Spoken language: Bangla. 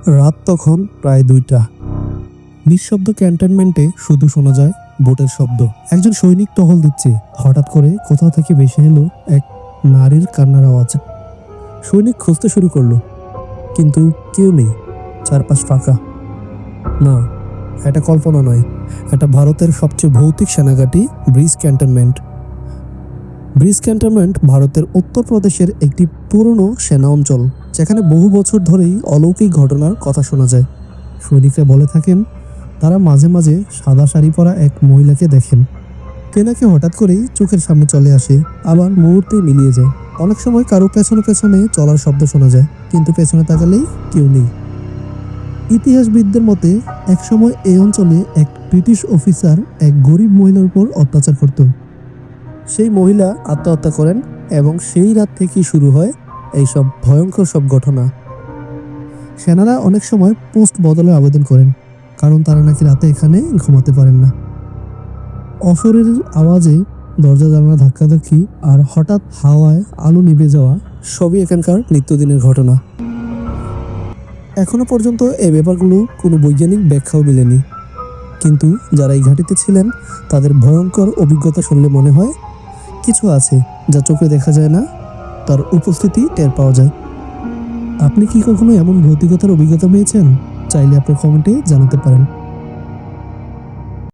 রাত তখন প্রায় 2টা। নিঃশব্দ ক্যান্টনমেন্টে শুধু শোনা যায় বোটের শব্দ। একজন সৈনিক টহল দিচ্ছে। হঠাৎ করে কোথাও থেকে ভেসে এলো এক নারীর কান্নার আওয়াজ। সৈনিক খুঁজতে শুরু করলো, কিন্তু কেউ নেই। চারপাশ ফাঁকা। না, এটা কল্পনা নয়, এটা ভারতের সবচেয়ে ভৌতিক সেনাঘাঁটি ব্রিজ ক্যান্টনমেন্ট। ব্রিজ ক্যান্টনমেন্ট ভারতের উত্তরপ্রদেশের একটি পুরনো সেনা অঞ্চল, যেখানে বহু বছর ধরেই অলৌকিক ঘটনার কথা শোনা যায়। সৈনিকরা বলে থাকেন তারা মাঝে মাঝে সাদা শাড়ি পরা এক মহিলাকে দেখেন। তেনাকে হঠাৎ করেই চোখের সামনে চলে আসে, আবার মুহূর্তে মিলিয়ে যায়। অনেক সময় কারো পেছনে পেছনে চলার শব্দ শোনা যায়, কিন্তু পেছনে তাকালেই কেউ নেই। ইতিহাসবিদদের মতে একসময় এই অঞ্চলে এক ব্রিটিশ অফিসার এক গরিব মহিলার উপর অত্যাচার করত। সেই মহিলা আত্মহত্যা করেন এবং সেই রাত থেকেই শুরু হয় এইসব ভয়ঙ্কর সব ঘটনা। সেনারা অনেক সময় পোস্ট বদলের আবেদন করেন, কারণ তারা নাকি রাতে এখানে ঘুমাতে পারেন না। অশরীরীর আওয়াজে দরজা জানালা ধাক্কাধাক্কি আর হঠাৎ হাওয়ায় আলো নিভে যাওয়া সবই এখানকার নিত্যদিনের ঘটনা। এখনো পর্যন্ত এই ব্যাপারগুলো কোনো বৈজ্ঞানিক ব্যাখ্যাও মেলেনি, কিন্তু যারা এই ঘাঁটিতে ছিলেন তাদের ভয়ঙ্কর অভিজ্ঞতা শুনলে মনে হয় কিছু আছে যা চোখে দেখা যায় না, তার উপস্থিতি টের পাওয়া যায়। আপনি কি কখনো এমন ভৌতিকতার অভিজ্ঞতা পেয়েছেন? চাইলে আপনার কমেন্টে জানাতে পারেন।